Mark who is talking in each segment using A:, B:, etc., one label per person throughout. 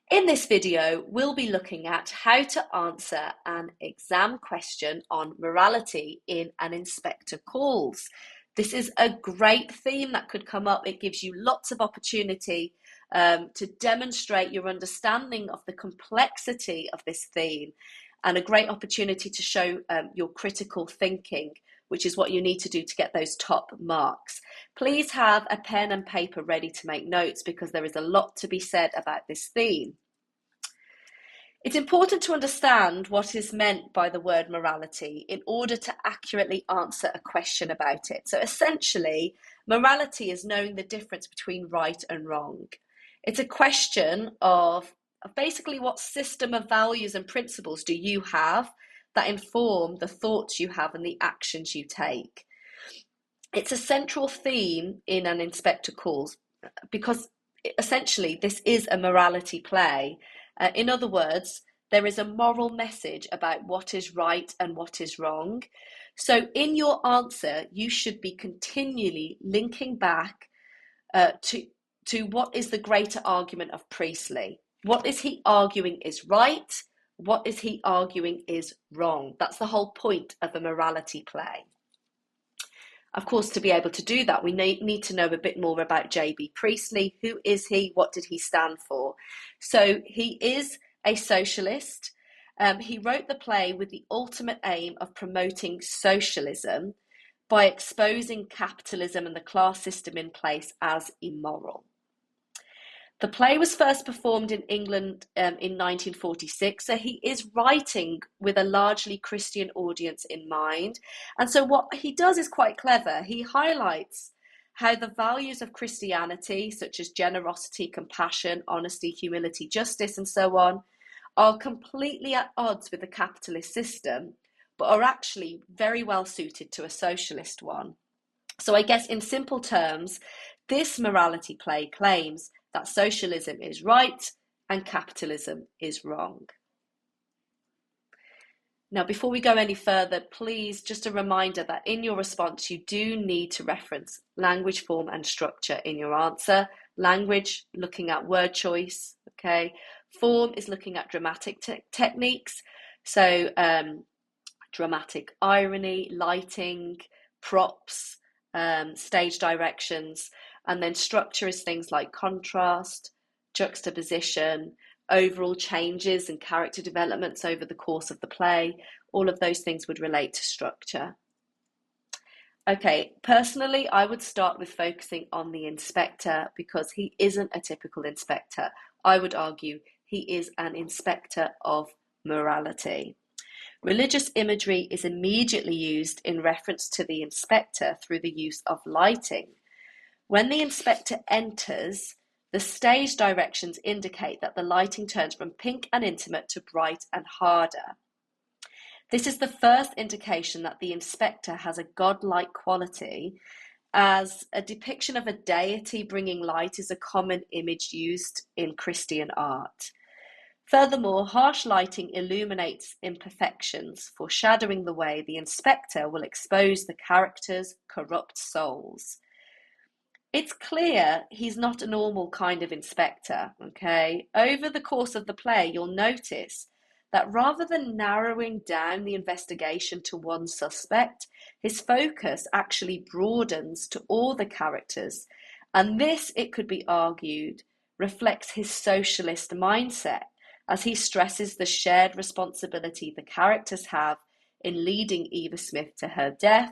A: In this video, we'll be looking at how to answer an exam question on morality in an inspector calls. This is a great theme that could come up. It gives you lots of opportunity to demonstrate your understanding of the complexity of this theme, and a great opportunity to show your critical thinking, which is what you need to do to get those top marks. Please have a pen and paper ready to make notes because there is a lot to be said about this theme. It's important to understand what is meant by the word morality in order to accurately answer a question about it. So essentially, morality is knowing the difference between right and wrong. It's a question of basically what system of values and principles do you have that inform the thoughts you have and the actions you take. It's a central theme in an inspector calls because essentially this is a morality play. In other words, there is a moral message about what is right and what is wrong. So in your answer, you should be continually linking back to what is the greater argument of Priestley. What is he arguing is right? What is he arguing is wrong? That's the whole point of a morality play. Of course, to be able to do that, we need to know a bit more about J.B. Priestley. Who is he? What did he stand for? So he is a socialist. He wrote the play with the ultimate aim of promoting socialism by exposing capitalism and the class system in place as immoral. The play was first performed in England in 1946, so he is writing with a largely Christian audience in mind. And so what he does is quite clever. He highlights how the values of Christianity, such as generosity, compassion, honesty, humility, justice, and so on, are completely at odds with the capitalist system, but are actually very well suited to a socialist one. So I guess in simple terms, this morality play claims that socialism is right and capitalism is wrong. Now, before we go any further, please, just a reminder that in your response, you do need to reference language, form, and structure in your answer. Language, looking at word choice, okay? Form is looking at dramatic techniques, so dramatic irony, lighting, props, stage directions. And then structure is things like contrast, juxtaposition, overall changes and character developments over the course of the play. All of those things would relate to structure. Okay, personally, I would start with focusing on the inspector because he isn't a typical inspector. I would argue he is an inspector of morality. Religious imagery is immediately used in reference to the inspector through the use of lighting. When the inspector enters, the stage directions indicate that the lighting turns from pink and intimate to bright and harder. This is the first indication that the inspector has a godlike quality, as a depiction of a deity bringing light is a common image used in Christian art. Furthermore, harsh lighting illuminates imperfections, foreshadowing the way the inspector will expose the character's corrupt souls. It's clear he's not a normal kind of inspector, okay? Over the course of the play, you'll notice that rather than narrowing down the investigation to one suspect, his focus actually broadens to all the characters. And this, it could be argued, reflects his socialist mindset, as he stresses the shared responsibility the characters have in leading Eva Smith to her death,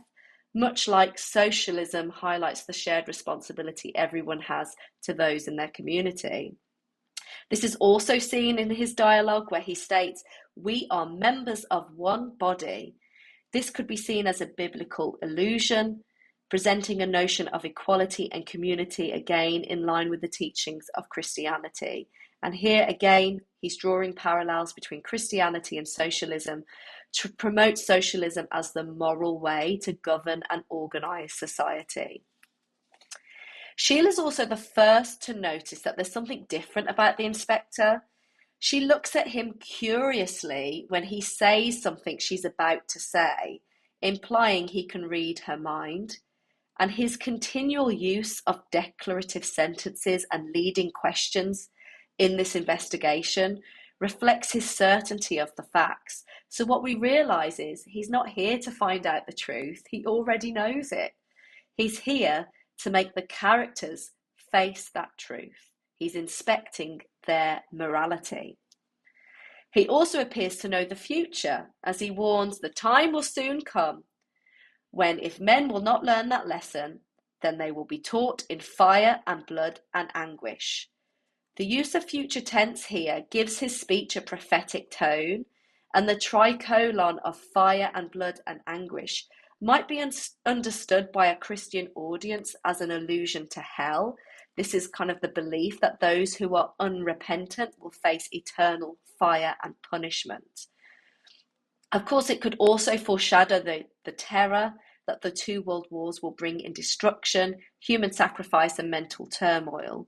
A: much like socialism highlights the shared responsibility everyone has to those in their community. This is also seen in his dialogue where he states, "We are members of one body." This could be seen as a biblical allusion, presenting a notion of equality and community, again in line with the teachings of Christianity. And here again, he's drawing parallels between Christianity and socialism to promote socialism as the moral way to govern and organise society. Sheila's also the first to notice that there's something different about the inspector. She looks at him curiously when he says something she's about to say, implying he can read her mind. And his continual use of declarative sentences and leading questions in this investigation reflects his certainty of the facts. So what we realise is he's not here to find out the truth, he already knows it. He's here to make the characters face that truth. He's inspecting their morality. He also appears to know the future, as he warns the time will soon come when, if men will not learn that lesson, then they will be taught in fire and blood and anguish. The use of future tense here gives his speech a prophetic tone, and the tricolon of fire and blood and anguish might be understood by a Christian audience as an allusion to hell. This is kind of the belief that those who are unrepentant will face eternal fire and punishment. Of course, it could also foreshadow the terror that the two world wars will bring in destruction, human sacrifice, and mental turmoil.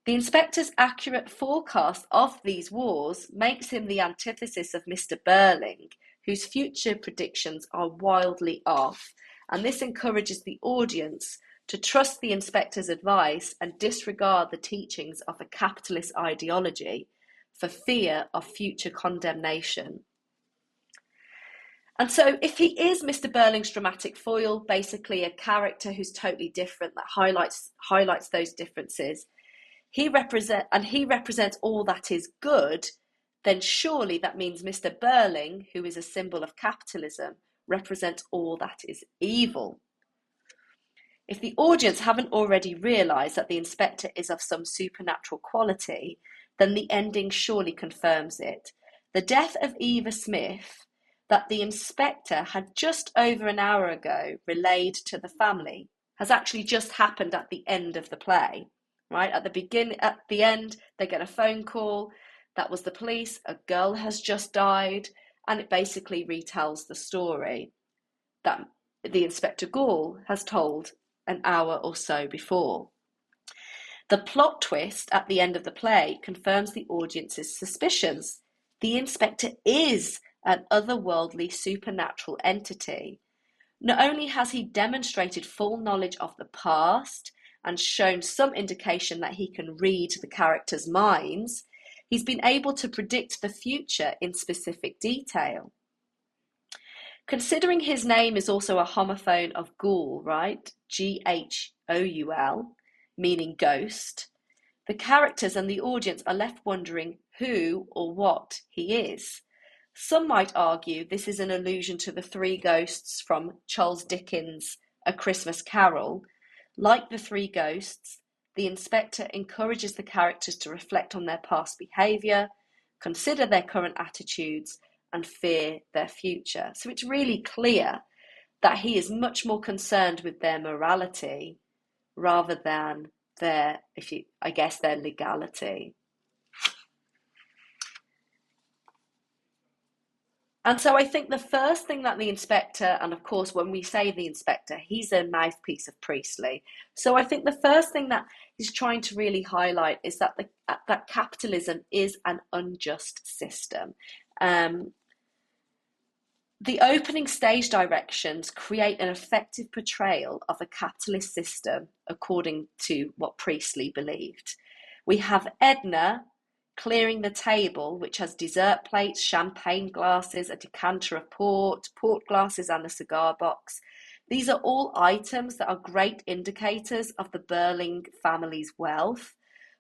A: The inspector's accurate forecast of these wars makes him the antithesis of Mr. Burling, whose future predictions are wildly off, and this encourages the audience to trust the inspector's advice and disregard the teachings of a capitalist ideology for fear of future condemnation. And so if he is Mr. Burling's dramatic foil, basically a character who's totally different, that highlights those differences, he represents all that is good, then surely that means Mr. Burling, who is a symbol of capitalism, represents all that is evil. If the audience haven't already realised that the inspector is of some supernatural quality, then the ending surely confirms it. The death of Eva Smith, that the inspector had just over an hour ago relayed to the family, has actually just happened at the end of the play. Right at the end, they get a phone call. That was the police. A girl has just died, and it basically retells the story that the Inspector Gall has told an hour or so before. The plot twist at the end of the play confirms the audience's suspicions. The inspector is an otherworldly supernatural entity. Not only has he demonstrated full knowledge of the past and shown some indication that he can read the characters' minds, he's been able to predict the future in specific detail. Considering his name is also a homophone of ghoul, right? Ghoul, meaning ghost, the characters and the audience are left wondering who or what he is. Some might argue this is an allusion to the three ghosts from Charles Dickens' A Christmas Carol. Like the three ghosts, the inspector encourages the characters to reflect on their past behaviour, consider their current attitudes, and fear their future. So it's really clear that he is much more concerned with their morality rather than their legality. And so I think the first thing that the inspector, and of course when we say the inspector, he's a mouthpiece of Priestley. So I think the first thing that he's trying to really highlight is that that capitalism is an unjust system. The opening stage directions create an effective portrayal of a capitalist system according to what Priestley believed. We have Edna clearing the table, which has dessert plates, champagne glasses, a decanter of port glasses, and a cigar box. These are all items that are great indicators of the Burling family's wealth,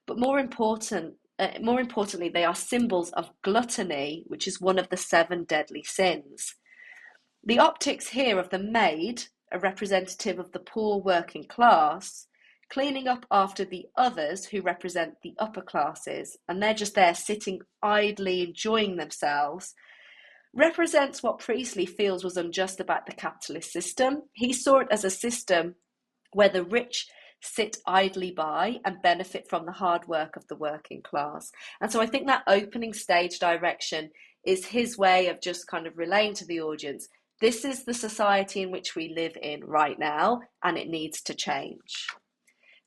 A: but more importantly, they are symbols of gluttony, which is one of the 7 deadly sins. The optics here of the maid, a representative of the poor working class, cleaning up after the others who represent the upper classes, and they're just there sitting idly enjoying themselves, represents what Priestley feels was unjust about the capitalist system. He saw it as a system where the rich sit idly by and benefit from the hard work of the working class. And so I think that opening stage direction is his way of just kind of relaying to the audience, this is the society in which we live in right now, and it needs to change.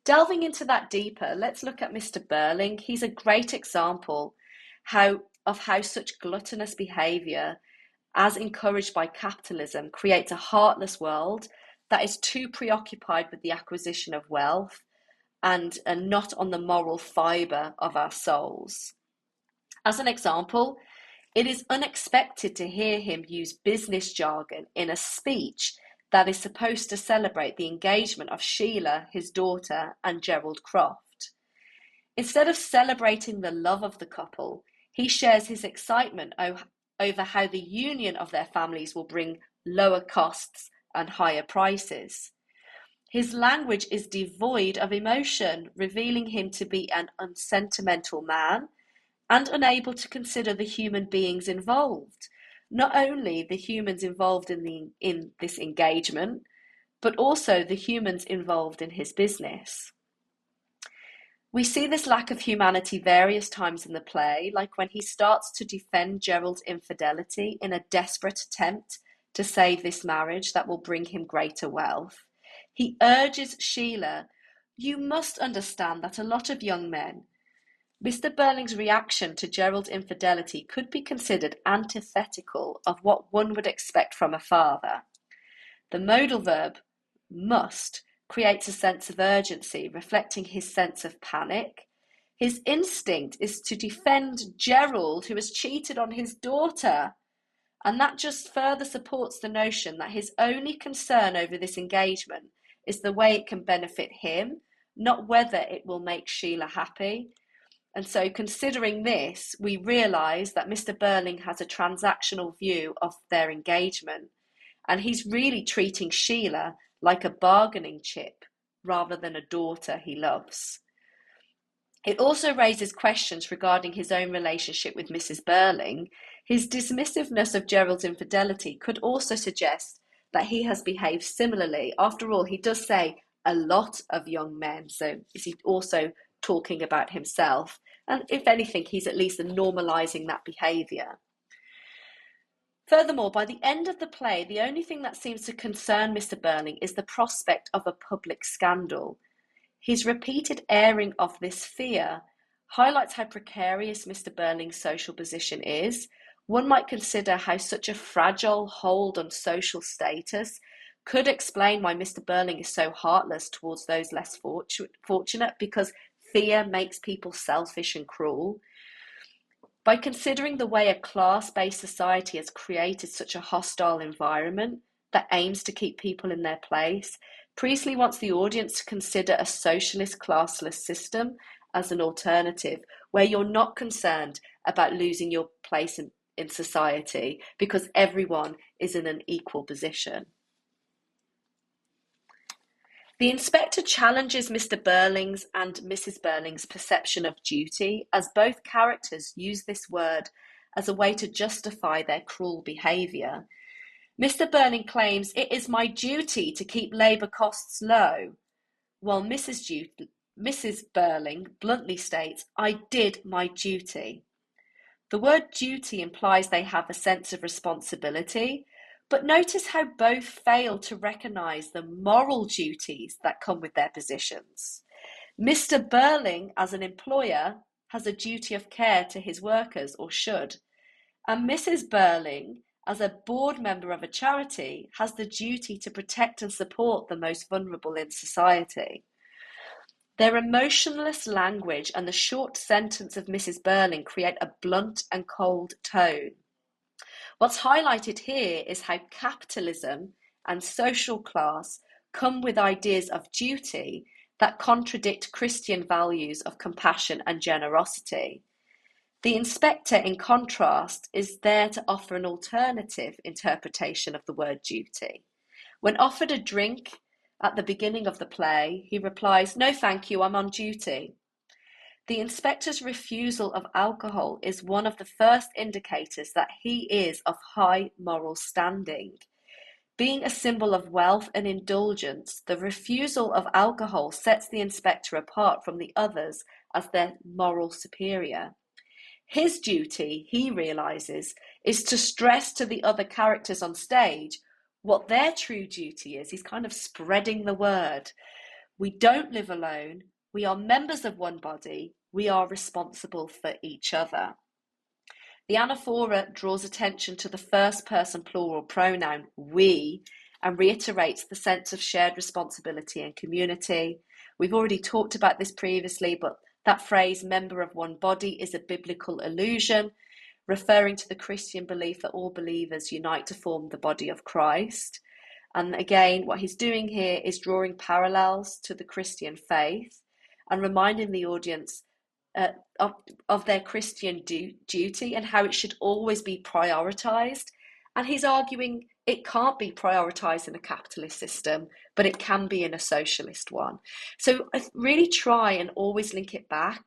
A: Delving into that deeper, let's look at Mr. Burling. He's a great example of how such gluttonous behaviour, as encouraged by capitalism, creates a heartless world that is too preoccupied with the acquisition of wealth and not on the moral fibre of our souls. As an example, it is unexpected to hear him use business jargon in a speech that is supposed to celebrate the engagement of Sheila, his daughter, and Gerald Croft. Instead of celebrating the love of the couple, he shares his excitement over how the union of their families will bring lower costs and higher prices. His language is devoid of emotion, revealing him to be an unsentimental man and unable to consider the human beings involved. Not only the humans involved in this engagement, but also the humans involved in his business. We see this lack of humanity various times in the play, like when he starts to defend Gerald's infidelity in a desperate attempt to save this marriage that will bring him greater wealth. He urges Sheila, "You must understand that a lot of young men..." Mr. Burling's reaction to Gerald's infidelity could be considered antithetical of what one would expect from a father. The modal verb, must, creates a sense of urgency, reflecting his sense of panic. His instinct is to defend Gerald, who has cheated on his daughter. And that just further supports the notion that his only concern over this engagement is the way it can benefit him, not whether it will make Sheila happy. And so considering this, we realise that Mr. Burling has a transactional view of their engagement, and he's really treating Sheila like a bargaining chip rather than a daughter he loves. It also raises questions regarding his own relationship with Mrs. Burling. His dismissiveness of Gerald's infidelity could also suggest that he has behaved similarly. After all, he does say a lot of young men, so is he also talking about himself? And if anything, he's at least normalising that behaviour. Furthermore, by the end of the play, the only thing that seems to concern Mr. Burling is the prospect of a public scandal. His repeated airing of this fear highlights how precarious Mr. Burling's social position is. One might consider how such a fragile hold on social status could explain why Mr. Burling is so heartless towards those less fortunate, because fear makes people selfish and cruel. By considering the way a class-based society has created such a hostile environment that aims to keep people in their place, Priestley wants the audience to consider a socialist classless system as an alternative, where you're not concerned about losing your place in society because everyone is in an equal position. The inspector challenges Mr. Burling's and Mrs. Burling's perception of duty, as both characters use this word as a way to justify their cruel behaviour. Mr. Burling claims, "It is my duty to keep labour costs low," while Mrs. Burling bluntly states, "I did my duty." The word duty implies they have a sense of responsibility, but notice how both fail to recognise the moral duties that come with their positions. Mr. Burling, as an employer, has a duty of care to his workers, or should, and Mrs. Burling, as a board member of a charity, has the duty to protect and support the most vulnerable in society. Their emotionless language and the short sentence of Mrs. Burling create a blunt and cold tone. What's highlighted here is how capitalism and social class come with ideas of duty that contradict Christian values of compassion and generosity. The inspector, in contrast, is there to offer an alternative interpretation of the word duty. When offered a drink at the beginning of the play, he replies, "No, thank you, I'm on duty." The inspector's refusal of alcohol is one of the first indicators that he is of high moral standing. Being a symbol of wealth and indulgence, the refusal of alcohol sets the inspector apart from the others as their moral superior. His duty, he realises, is to stress to the other characters on stage what their true duty is. He's kind of spreading the word. We don't live alone. We are members of one body. We are responsible for each other. The anaphora draws attention to the first person plural pronoun we and reiterates the sense of shared responsibility and community. We've already talked about this previously, but that phrase, member of one body, is a biblical allusion, referring to the Christian belief that all believers unite to form the body of Christ. And again, what he's doing here is drawing parallels to the Christian faith and reminding the audience of their Christian duty and how it should always be prioritized. And he's arguing it can't be prioritized in a capitalist system, but it can be in a socialist one. So I really try and always link it back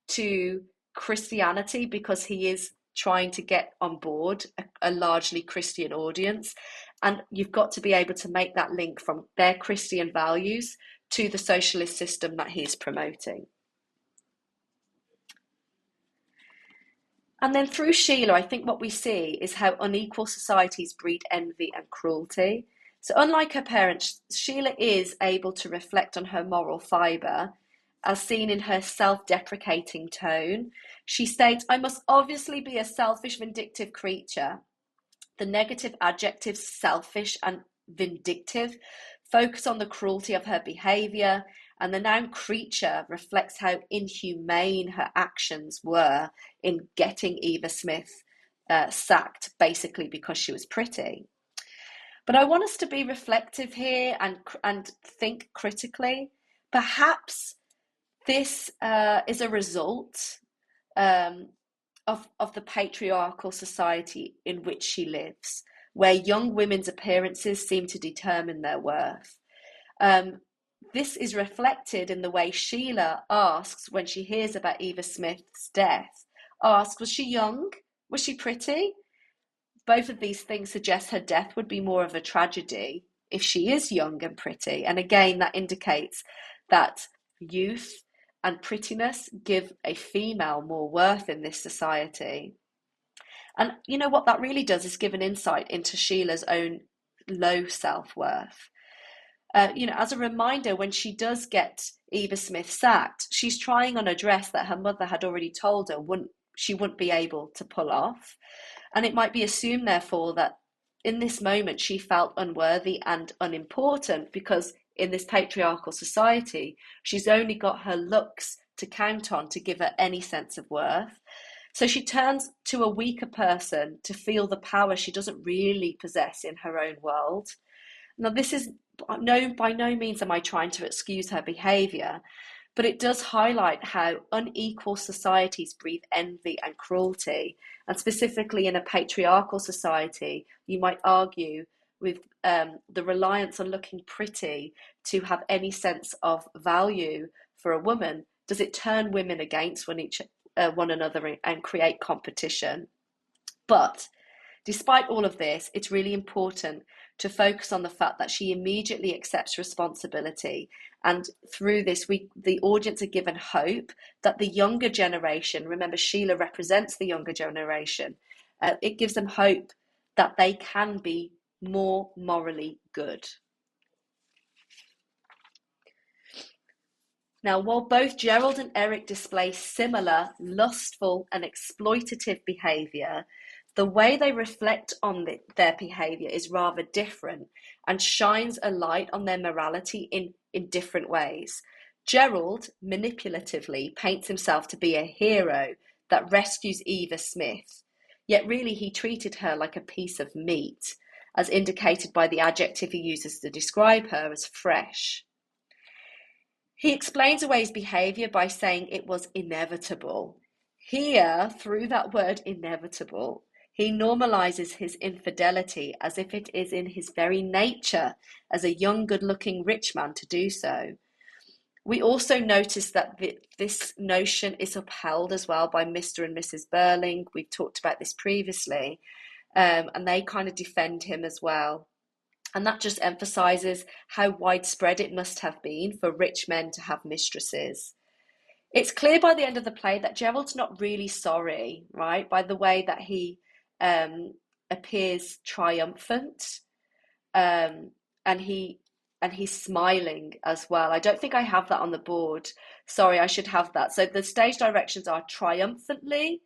A: to Christianity, because he is trying to get on board a largely Christian audience. And you've got to be able to make that link from their Christian values to the socialist system that he's promoting. And then through Sheila, I think what we see is how unequal societies breed envy and cruelty. So unlike her parents, Sheila is able to reflect on her moral fibre, as seen in her self-deprecating tone. She states, "I must obviously be a selfish, vindictive creature." The negative adjectives selfish and vindictive focus on the cruelty of her behaviour, and the noun creature reflects how inhumane her actions were in getting Eva Smith sacked, basically because she was pretty. But I want us to be reflective here and think critically. Perhaps this is a result of the patriarchal society in which she lives, where young women's appearances seem to determine their worth. This is reflected in the way Sheila asks, when she hears about Eva Smith's death, asks, was she young? Was she pretty? Both of these things suggest her death would be more of a tragedy if she is young and pretty. And again, that indicates that youth and prettiness give a female more worth in this society. And you know what that really does is give an insight into Sheila's own low self-worth. As a reminder, when she does get Eva Smith sacked, she's trying on a dress that her mother had already told her she wouldn't be able to pull off. And it might be assumed, therefore, that in this moment she felt unworthy and unimportant, because in this patriarchal society, she's only got her looks to count on to give her any sense of worth. So she turns to a weaker person to feel the power she doesn't really possess in her own world. Now, this is by no means am I trying to excuse her behaviour, but it does highlight how unequal societies breed envy and cruelty. And specifically in a patriarchal society, you might argue with the reliance on looking pretty to have any sense of value for a woman, does it turn women against one another and create competition? But despite all of this, it's really important to focus on the fact that she immediately accepts responsibility. And through this, the audience are given hope that the younger generation, remember Sheila represents the younger generation, it gives them hope that they can be more morally good. Now, while both Gerald and Eric display similar lustful and exploitative behaviour, the way they reflect on their behaviour is rather different and shines a light on their morality in different ways. Gerald manipulatively paints himself to be a hero that rescues Eva Smith, yet really he treated her like a piece of meat, as indicated by the adjective he uses to describe her as fresh. He explains away his behaviour by saying it was inevitable. Here, through that word inevitable, he normalizes his infidelity as if it is in his very nature as a young, good-looking rich man to do so. We also notice that this notion is upheld as well by Mr. and Mrs. Burling. We've talked about this previously, and they kind of defend him as well. And that just emphasizes how widespread it must have been for rich men to have mistresses. It's clear by the end of the play that Gerald's not really sorry, right? By the way that he appears triumphant, and he's smiling as well. I don't think I have that on the board. Sorry, I should have that. So the stage directions are triumphantly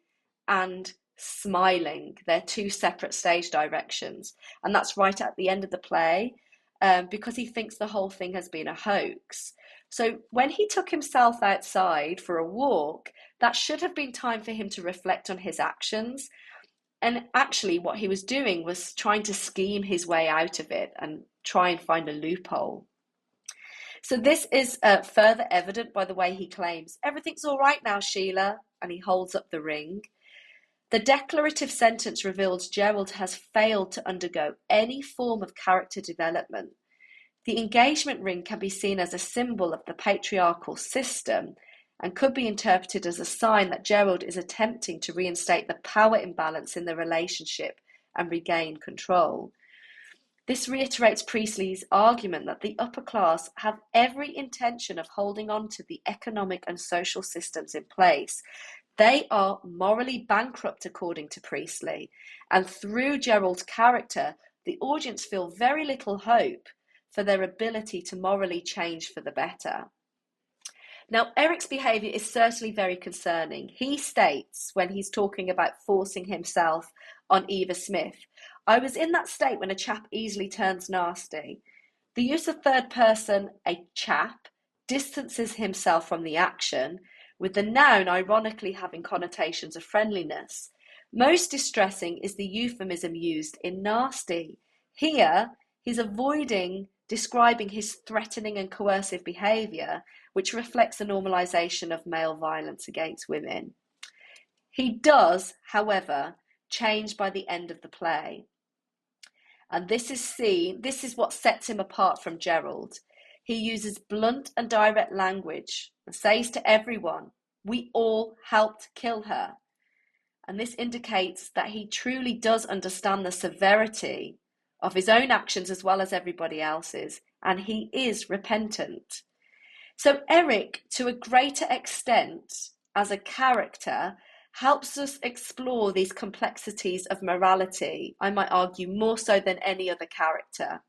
A: and smiling. They're two separate stage directions, and that's right at the end of the play, because he thinks the whole thing has been a hoax. So when he took himself outside for a walk, that should have been time for him to reflect on his actions. And actually, what he was doing was trying to scheme his way out of it and try and find a loophole. So this is further evident by the way he claims, "Everything's all right now, Sheila," and he holds up the ring. The declarative sentence reveals Gerald has failed to undergo any form of character development. The engagement ring can be seen as a symbol of the patriarchal system and could be interpreted as a sign that Gerald is attempting to reinstate the power imbalance in the relationship and regain control. This reiterates Priestley's argument that the upper class have every intention of holding on to the economic and social systems in place. They are morally bankrupt, according to Priestley, and through Gerald's character, the audience feel very little hope for their ability to morally change for the better. Now, Eric's behaviour is certainly very concerning. He states, when he's talking about forcing himself on Eva Smith, "I was in that state when a chap easily turns nasty." The use of third person, a chap, distances himself from the action, with the noun ironically having connotations of friendliness. Most distressing is the euphemism used in nasty. Here, he's avoiding describing his threatening and coercive behaviour, which reflects a normalisation of male violence against women. He does, however, change by the end of the play. And this is what sets him apart from Gerald. He uses blunt and direct language and says to everyone, "We all helped kill her." And this indicates that he truly does understand the severity of his own actions as well as everybody else's, and he is repentant. So Eric, to a greater extent, as a character, helps us explore these complexities of morality, I might argue more so than any other character.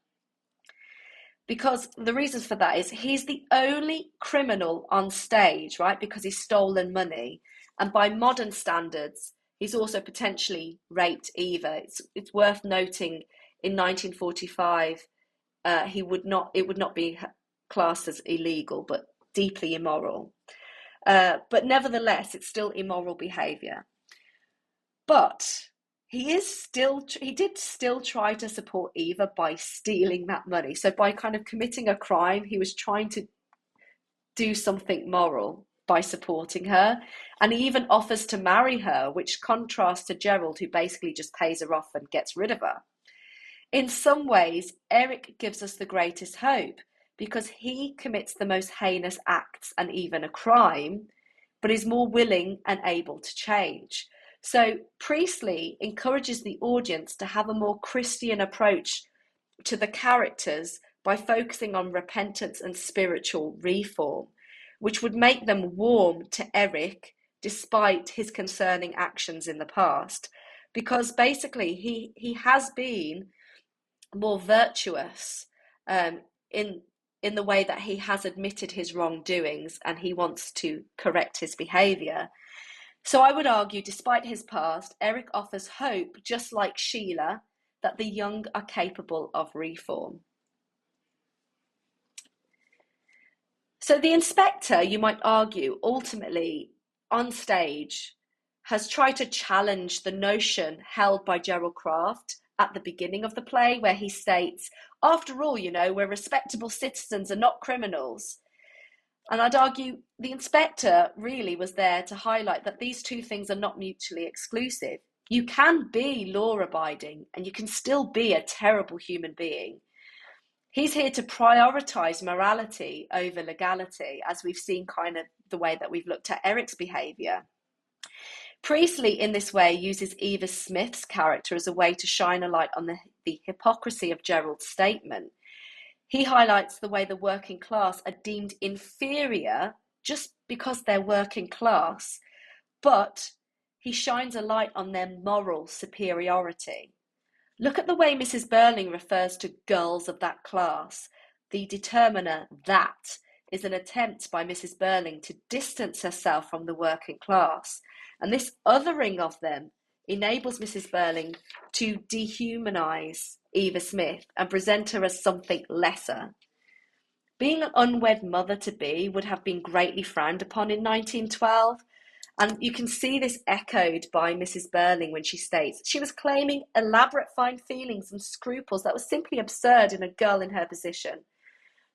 A: Because the reasons for that is he's the only criminal on stage, right? Because he's stolen money. And by modern standards, he's also potentially raped Eva. It's worth noting in 1945, it would not be classed as illegal, but deeply immoral. But nevertheless, it's still immoral behaviour. But he did still try to support Eva by stealing that money. So by kind of committing a crime, he was trying to do something moral by supporting her. And he even offers to marry her, which contrasts to Gerald, who basically just pays her off and gets rid of her. In some ways, Eric gives us the greatest hope because he commits the most heinous acts and even a crime, but is more willing and able to change. So Priestley encourages the audience to have a more Christian approach to the characters by focusing on repentance and spiritual reform, which would make them warm to Eric despite his concerning actions in the past, because basically he has been more virtuous in the way that he has admitted his wrongdoings and he wants to correct his behaviour. So I would argue, despite his past, Eric offers hope, just like Sheila, that the young are capable of reform. So the inspector, you might argue, ultimately on stage has tried to challenge the notion held by Gerald Kraft at the beginning of the play, where he states, "After all, we're respectable citizens and not criminals." And I'd argue the inspector really was there to highlight that these two things are not mutually exclusive. You can be law-abiding and you can still be a terrible human being. He's here to prioritise morality over legality, as we've seen kind of the way that we've looked at Eric's behaviour. Priestley, in this way, uses Eva Smith's character as a way to shine a light on the hypocrisy of Gerald's statement. He highlights the way the working class are deemed inferior just because they're working class, but he shines a light on their moral superiority. Look at the way Mrs. Burling refers to girls of that class. The determiner "that" is an attempt by Mrs. Burling to distance herself from the working class, and this othering of them enables Mrs. Burling to dehumanise Eva Smith and present her as something lesser. Being an unwed mother-to-be would have been greatly frowned upon in 1912. And you can see this echoed by Mrs. Burling when she states she was claiming elaborate fine feelings and scruples that were simply absurd in a girl in her position.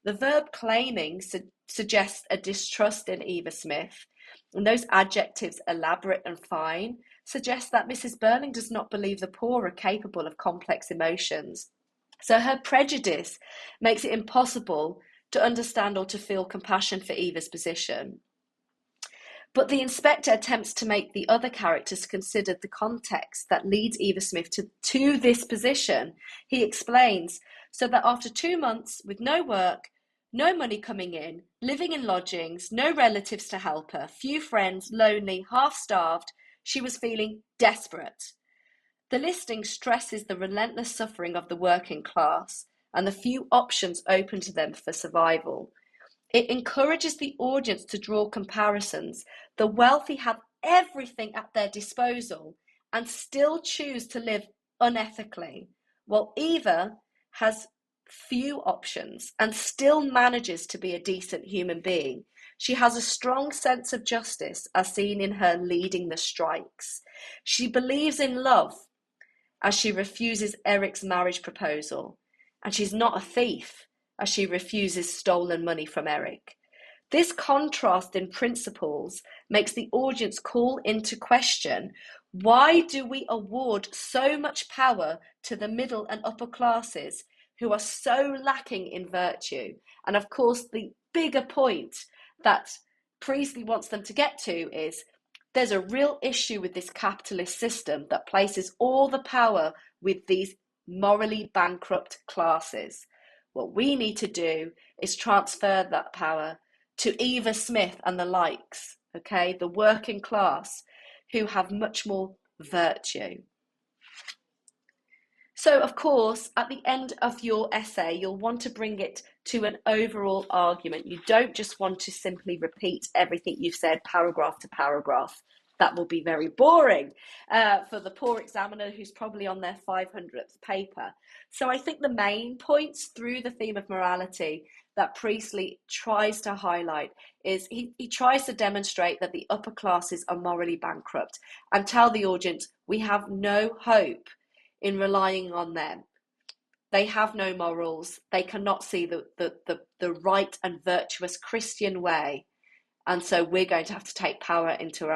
A: The verb claiming suggests a distrust in Eva Smith, and those adjectives, elaborate and fine, suggest that Mrs. Burling does not believe the poor are capable of complex emotions. So her prejudice makes it impossible to understand or to feel compassion for Eva's position. But the inspector attempts to make the other characters consider the context that leads Eva Smith to this position. He explains, so that after 2 months with no work, no money coming in, living in lodgings, no relatives to help her, few friends, lonely, half-starved, she was feeling desperate. The listing stresses the relentless suffering of the working class and the few options open to them for survival. It encourages the audience to draw comparisons. The wealthy have everything at their disposal and still choose to live unethically, while Eva has few options and still manages to be a decent human being. She has a strong sense of justice, as seen in her leading the strikes. She believes in love, as she refuses Eric's marriage proposal, and she's not a thief, as she refuses stolen money from Eric. This contrast in principles makes the audience call into question, why do we award so much power to the middle and upper classes who are so lacking in virtue? And of course, the bigger point that Priestley wants them to get to is there's a real issue with this capitalist system that places all the power with these morally bankrupt classes. What we need to do is transfer that power to Eva Smith and the likes, okay, the working class, who have much more virtue. So, of course, at the end of your essay, you'll want to bring it to an overall argument. You don't just want to simply repeat everything you've said paragraph to paragraph. That will be very boring for the poor examiner who's probably on their 500th paper. So I think the main points through the theme of morality that Priestley tries to highlight is he tries to demonstrate that the upper classes are morally bankrupt and tell the audience we have no hope in relying on them. They have no morals. They cannot see the right and virtuous Christian way. And so we're going to have to take power into our